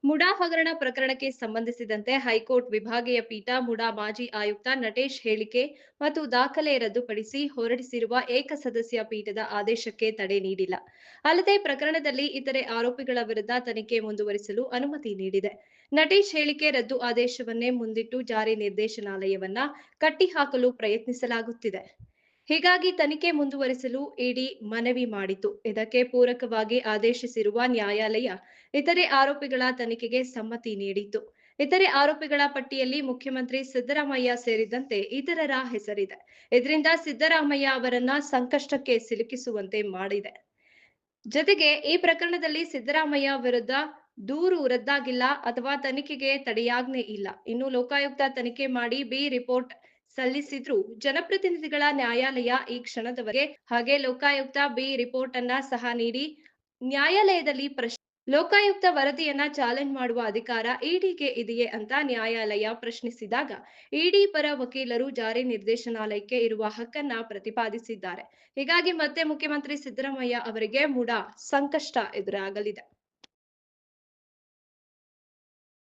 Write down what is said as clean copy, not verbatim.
ಮುಡಾ ಹಗರಣ ಪ್ರಕರಣಕ್ಕೆ ಸಂಬಂಧಿಸಿದಂತೆ ಹೈಕೋರ್ಟ್ ವಿಭಾಗೀಯ ಪೀಠ ಮುಡಾ ಮಾಜಿ ಆಯುಕ್ತ ನಟೇಶ್ ಹೇಳಿಕೆ ಮತ್ತು ದಾಖಲೆ ರದ್ದುಪಡಿಸಿ ಹೊರಡಿಸಿರುವ ಏಕಸದಸ್ಯ ಪೀಠದ ಆದೇಶಕ್ಕೆ ತಡೆ ನೀಡಿಲ್ಲ. ಅಲ್ಲದೆ ಪ್ರಕರಣದಲ್ಲಿ ಇತರೆ ಆರೋಪಿಗಳ ವಿರುದ್ಧ ತನಿಖೆ ಮುಂದುವರಿಸಲು ಅನುಮತಿ ನೀಡಿದೆ. ನಟೇಶ್ ಹೇಳಿಕೆ ರದ್ದು ಆದೇಶವನ್ನೇ ಮುಂದಿಟ್ಟು ಜಾರಿ ನಿರ್ದೇಶನಾಲಯವನ್ನ ಕಟ್ಟಿಹಾಕಲು ಪ್ರಯತ್ನಿಸಲಾಗುತ್ತಿದೆ. ಹೀಗಾಗಿ ತನಿಖೆ ಮುಂದುವರಿಸಲು ಇಡಿ ಮನವಿ ಮಾಡಿತು. ಇದಕ್ಕೆ ಪೂರಕವಾಗಿ ಆದೇಶಿಸಿರುವ ನ್ಯಾಯಾಲಯ ಇತರೆ ಆರೋಪಿಗಳ ತನಿಖೆಗೆ ಸಮ್ಮತಿ ನೀಡಿತು. ಇತರೆ ಆರೋಪಿಗಳ ಪಟ್ಟಿಯಲ್ಲಿ ಮುಖ್ಯಮಂತ್ರಿ ಸಿದ್ದರಾಮಯ್ಯ ಸೇರಿದಂತೆ ಇತರರ ಹೆಸರಿದೆ. ಇದರಿಂದ ಸಿದ್ದರಾಮಯ್ಯ ಅವರನ್ನ ಸಂಕಷ್ಟಕ್ಕೆ ಸಿಲುಕಿಸುವಂತೆ ಮಾಡಿದೆ. ಜತೆಗೆ ಈ ಪ್ರಕರಣದಲ್ಲಿ ಸಿದ್ದರಾಮಯ್ಯ ವಿರುದ್ಧ ದೂರು ರದ್ದಾಗಿಲ್ಲ ಅಥವಾ ತನಿಖೆಗೆ ತಡೆಯಾಜ್ಞೆ ಇಲ್ಲ. ಇನ್ನು ಲೋಕಾಯುಕ್ತ ತನಿಖೆ ಮಾಡಿ ಬಿ ರಿಪೋರ್ಟ್ ಸಲ್ಲಿಸಿದ್ರೂ ಜನಪ್ರತಿನಿಧಿಗಳ ನ್ಯಾಯಾಲಯ ಈ ಕ್ಷಣದವರೆಗೆ ಹಾಗೆ ಲೋಕಾಯುಕ್ತ ಬಿ ರಿಪೋರ್ಟ್ ಅನ್ನ ಸಹ ನೀಡಿ ನ್ಯಾಯಾಲಯದಲ್ಲಿ ಲೋಕಾಯುಕ್ತ ವರದಿಯನ್ನ ಚಾಲೆಂಜ್ ಮಾಡುವ ಅಧಿಕಾರ ಇಡಿಗೆ ಇದೆಯೇ ಅಂತ ನ್ಯಾಯಾಲಯ ಪ್ರಶ್ನಿಸಿದಾಗ ಇಡಿ ಪರ ವಕೀಲರು ಜಾರಿ ನಿರ್ದೇಶನಾಲಯಕ್ಕೆ ಇರುವ ಹಕ್ಕನ್ನ ಪ್ರತಿಪಾದಿಸಿದ್ದಾರೆ. ಹೀಗಾಗಿ ಮತ್ತೆ ಮುಖ್ಯಮಂತ್ರಿ ಸಿದ್ದರಾಮಯ್ಯ ಅವರಿಗೆ ಮುಡಾ ಸಂಕಷ್ಟ ಎದುರಾಗಲಿದೆ.